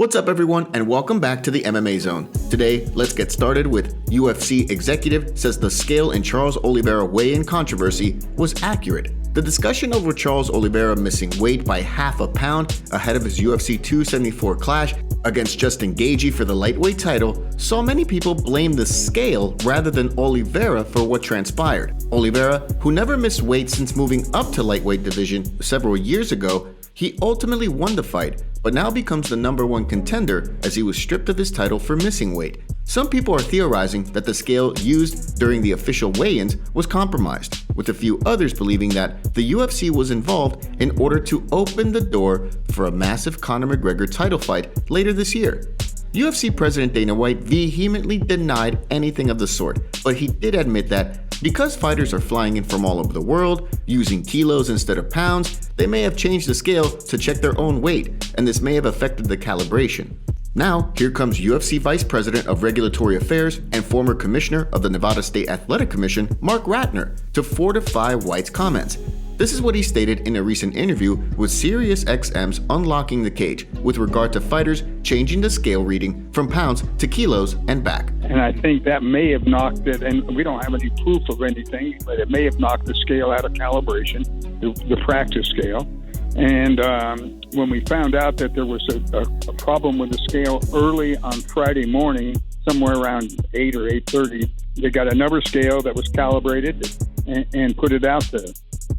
What's up everyone and welcome back to the MMA Zone. Today, let's get started with UFC executive says the scale in Charles Oliveira weigh-in controversy was accurate. The discussion over Charles Oliveira missing weight by half a pound ahead of his UFC 274 clash against Justin Gaethje for the lightweight title saw many people blame the scale rather than Oliveira for what transpired. Oliveira, who never missed weight since moving up to lightweight division several years ago, he ultimately won the fight, but now becomes the #1 contender as he was stripped of his title for missing weight. Some people are theorizing that the scale used during the official weigh-ins was compromised, with a few others believing that the UFC was involved in order to open the door for a massive Conor McGregor title fight later this year. UFC President Dana White vehemently denied anything of the sort, but he did admit that because fighters are flying in from all over the world, using kilos instead of pounds, they may have changed the scale to check their own weight, and this may have affected the calibration. Now, here comes UFC Vice President of Regulatory Affairs and former Commissioner of the Nevada State Athletic Commission, Mark Ratner, to fortify White's comments. This is what he stated in a recent interview with SiriusXM's Unlocking the Cage with regard to fighters changing the scale reading from pounds to kilos and back. And I think that may have knocked it, and we don't have any proof of anything, but it may have knocked the scale out of calibration, the practice scale. And when we found out that there was a problem with the scale early on Friday morning, somewhere around 8 or 8:30, they got another scale that was calibrated and put it out there.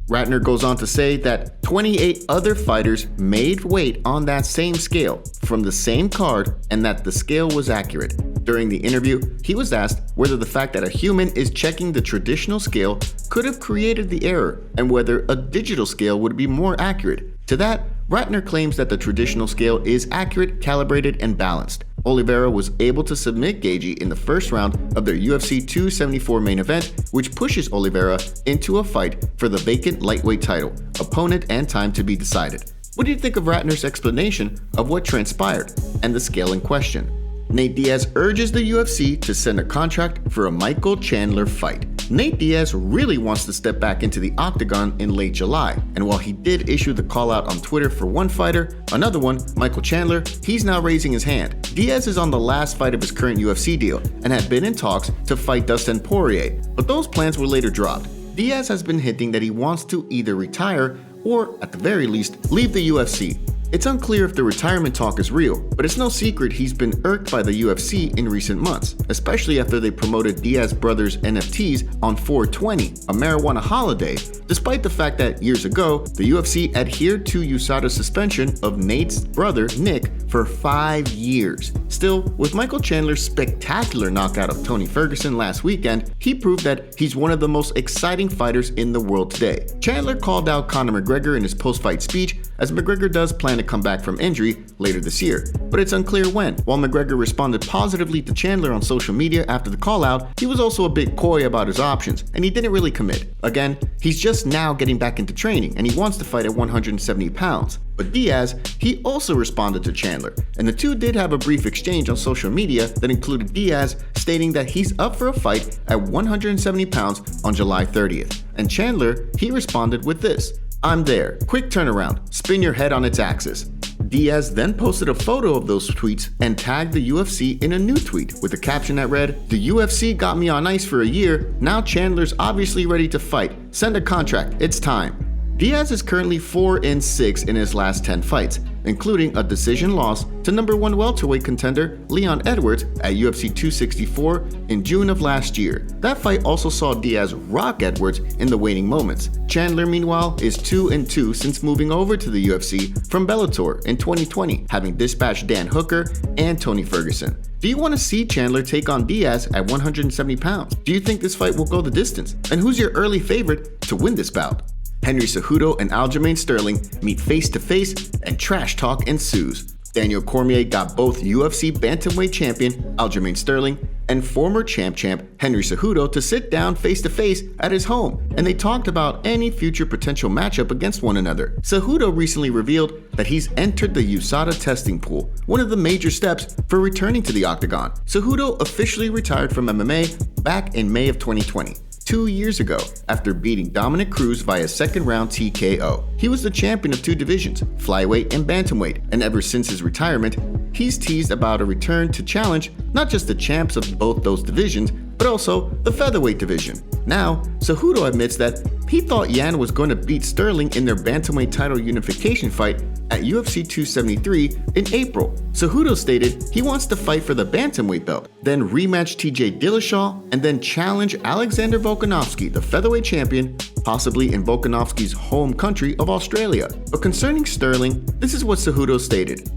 Ratner goes on to say that 28 other fighters made weight on that same scale from the same card and that the scale was accurate. During the interview, he was asked whether the fact that a human is checking the traditional scale could have created the error and whether a digital scale would be more accurate. To that, Ratner claims that the traditional scale is accurate, calibrated, and balanced. Oliveira was able to submit Gaethje in the first round of their UFC 274 main event, which pushes Oliveira into a fight for the vacant lightweight title, opponent and time to be decided. What do you think of Ratner's explanation of what transpired and the scale in question? Nate Diaz urges the UFC to send a contract for a Michael Chandler fight. Nate Diaz really wants to step back into the octagon in late July, and while he did issue the call out on Twitter for one fighter, another one, Michael Chandler, he's now raising his hand. Diaz is on the last fight of his current UFC deal and had been in talks to fight Dustin Poirier, but those plans were later dropped. Diaz has been hinting that he wants to either retire or, at the very least, leave the UFC. It's unclear if the retirement talk is real, but it's no secret he's been irked by the UFC in recent months, especially after they promoted Diaz brothers' NFTs on 420, a marijuana holiday, despite the fact that years ago, the UFC adhered to USADA's suspension of Nate's brother, Nick, for 5 years. Still, with Michael Chandler's spectacular knockout of Tony Ferguson last weekend, he proved that he's one of the most exciting fighters in the world today. Chandler called out Conor McGregor in his post-fight speech, as McGregor does plan to come back from injury later this year, but it's unclear when. While McGregor responded positively to Chandler on social media after the call-out, he was also a bit coy about his options, and he didn't really commit. Again, he's just now getting back into training, and he wants to fight at 170 pounds. But Diaz, he also responded to Chandler, and the two did have a brief exchange on social media that included Diaz stating that he's up for a fight at 170 pounds on July 30th. And Chandler, he responded with this: "I'm there, quick turnaround, spin your head on its axis." Diaz then posted a photo of those tweets and tagged the UFC in a new tweet with a caption that read, "The UFC got me on ice for a year, now Chandler's obviously ready to fight, send a contract, it's time." Diaz is currently 4-6 in his last 10 fights, including a decision loss to #1 welterweight contender Leon Edwards at UFC 264 in June of last year. That fight also saw Diaz rock Edwards in the waning moments. Chandler, meanwhile, is 2-2 since moving over to the UFC from Bellator in 2020, having dispatched Dan Hooker and Tony Ferguson. Do you want to see Chandler take on Diaz at 170 pounds? Do you think this fight will go the distance? And who's your early favorite to win this bout? Henry Cejudo and Aljamain Sterling meet face-to-face and trash talk ensues. Daniel Cormier got both UFC bantamweight champion Aljamain Sterling and former champ Henry Cejudo to sit down face-to-face at his home, and they talked about any future potential matchup against one another. Cejudo recently revealed that he's entered the USADA testing pool, one of the major steps for returning to the octagon. Cejudo officially retired from MMA back in May of 2020. 2 years ago after beating Dominic Cruz via second-round TKO. He was the champion of 2 divisions, flyweight and bantamweight, and ever since his retirement, he's teased about a return to challenge not just the champs of both those divisions, but also the featherweight division. Now, Cejudo admits that he thought Yan was going to beat Sterling in their bantamweight title unification fight at UFC 273 in April. Cejudo stated he wants to fight for the bantamweight belt, then rematch TJ Dillashaw, and then challenge Alexander Volkanovski, the featherweight champion, possibly in Volkanovski's home country of Australia. But concerning Sterling, this is what Cejudo stated.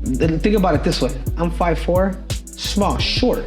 Think about it this way: I'm 5'4", small, short,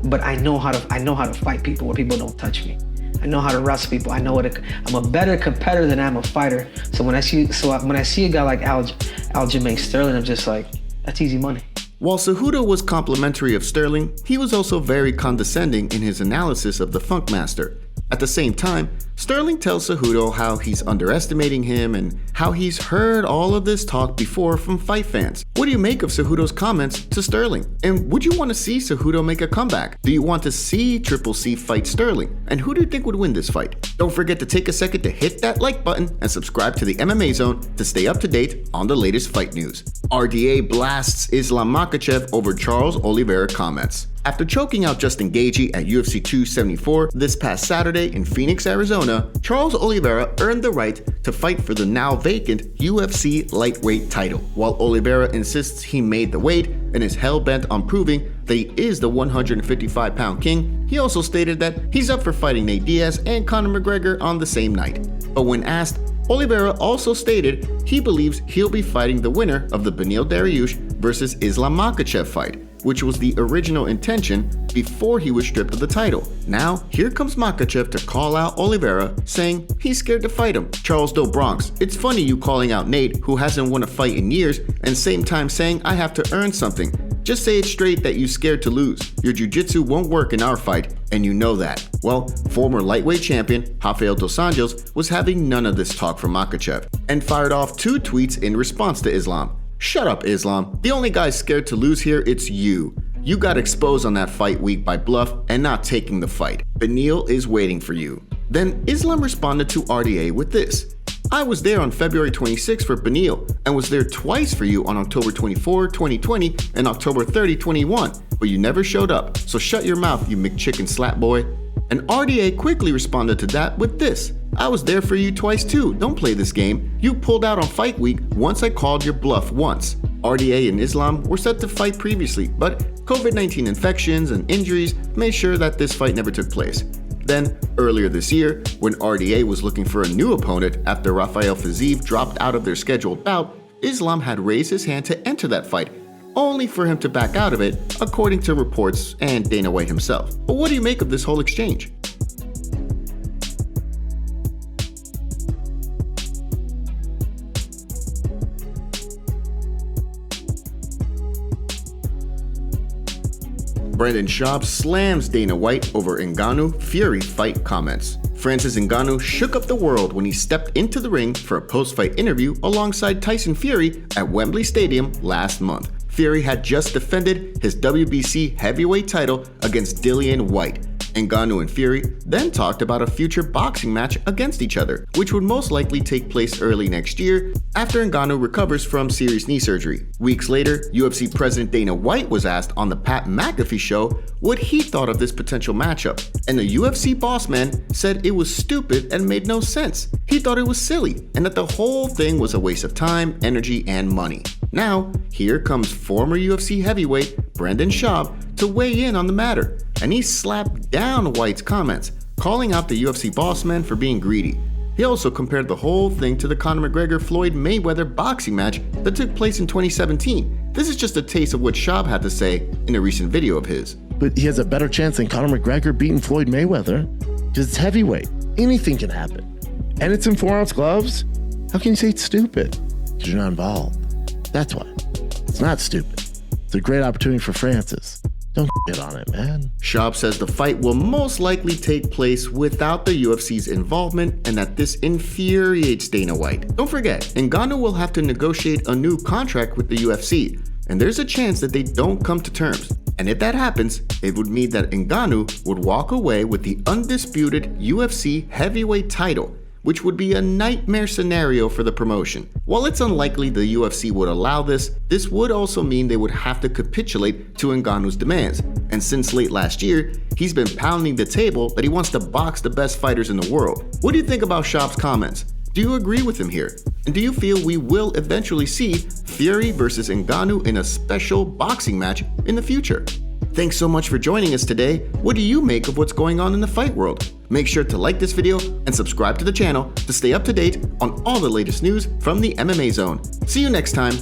but I know how to fight people where people don't touch me. I know how to wrestle people. I'm a better competitor than I'm a fighter. So when I see a guy like Aljamain Sterling, I'm just like, that's easy money. While Cejudo was complimentary of Sterling, he was also very condescending in his analysis of the Funkmaster. At the same time, Sterling tells Cejudo how he's underestimating him and how he's heard all of this talk before from fight fans. What do you make of Cejudo's comments to Sterling? And would you want to see Cejudo make a comeback? Do you want to see Triple C fight Sterling? And who do you think would win this fight? Don't forget to take a second to hit that like button and subscribe to the MMA Zone to stay up to date on the latest fight news. RDA blasts Islam Makhachev over Charles Oliveira comments. After choking out Justin Gaethje at UFC 274 this past Saturday in Phoenix, Arizona, Charles Oliveira earned the right to fight for the now vacant UFC lightweight title. While Oliveira insists he made the weight and is hell-bent on proving that he is the 155-pound king, he also stated that he's up for fighting Nate Diaz and Conor McGregor on the same night. But when asked, Oliveira also stated he believes he'll be fighting the winner of the Beneil Dariush versus Islam Makhachev fight, which was the original intention before he was stripped of the title. Now, here comes Makhachev to call out Oliveira, saying he's scared to fight him. Charles Doe Bronx, it's funny you calling out Nate, who hasn't won a fight in years, and same time saying I have to earn something. Just say it straight that you're scared to lose. Your jiu-jitsu won't work in our fight, and you know that. Well, former lightweight champion Rafael Dos Anjos was having none of this talk from Makhachev, and fired off 2 tweets in response to Islam. Shut up, Islam. The only guy scared to lose here, it's you. You got exposed on that fight week by bluff and not taking the fight. Beneil is waiting for you. Then Islam responded to RDA with this. I was there on February 26 for Beneil and was there twice for you on October 24, 2020 and October 30, 21, but you never showed up, so shut your mouth, you McChicken slap boy. And RDA quickly responded to that with this. I was there for you twice too, don't play this game. You pulled out on fight week once I called your bluff once. RDA and Islam were set to fight previously, but COVID-19 infections and injuries made sure that this fight never took place. Then, earlier this year, when RDA was looking for a new opponent after Rafael Fiziev dropped out of their scheduled bout, Islam had raised his hand to enter that fight, only for him to back out of it, according to reports and Dana White himself. But what do you make of this whole exchange? Brendan Schaub slams Dana White over Ngannou Fury fight comments. Francis Ngannou shook up the world when he stepped into the ring for a post-fight interview alongside Tyson Fury at Wembley Stadium last month. Fury had just defended his WBC heavyweight title against Dillian Whyte. Ngannou and Fury then talked about a future boxing match against each other, which would most likely take place early next year after Ngannou recovers from serious knee surgery. Weeks later, UFC President Dana White was asked on the Pat McAfee show what he thought of this potential matchup, and the UFC boss man said it was stupid and made no sense. He thought it was silly, and that the whole thing was a waste of time, energy, and money. Now, here comes former UFC heavyweight Brendan Schaub to weigh in on the matter, and he slapped down White's comments, calling out the UFC boss man for being greedy. He also compared the whole thing to the Conor McGregor-Floyd Mayweather boxing match that took place in 2017. This is just a taste of what Schaub had to say in a recent video of his. But he has a better chance than Conor McGregor beating Floyd Mayweather because it's heavyweight. Anything can happen. And it's in 4-ounce gloves? How can you say it's stupid? Because you're not involved. That's why. It's not stupid. It's a great opportunity for Francis. Don't get on it, man. Schaub says the fight will most likely take place without the UFC's involvement and that this infuriates Dana White. Don't forget, Ngannou will have to negotiate a new contract with the UFC, and there's a chance that they don't come to terms. And if that happens, it would mean that Ngannou would walk away with the undisputed UFC heavyweight title, which would be a nightmare scenario for the promotion. While it's unlikely the UFC would allow this, this would also mean they would have to capitulate to Ngannou's demands. And since late last year, he's been pounding the table that he wants to box the best fighters in the world. What do you think about Schaub's comments? Do you agree with him here? And do you feel we will eventually see Fury versus Ngannou in a special boxing match in the future? Thanks so much for joining us today. What do you make of what's going on in the fight world? Make sure to like this video and subscribe to the channel to stay up to date on all the latest news from the MMA Zone. See you next time.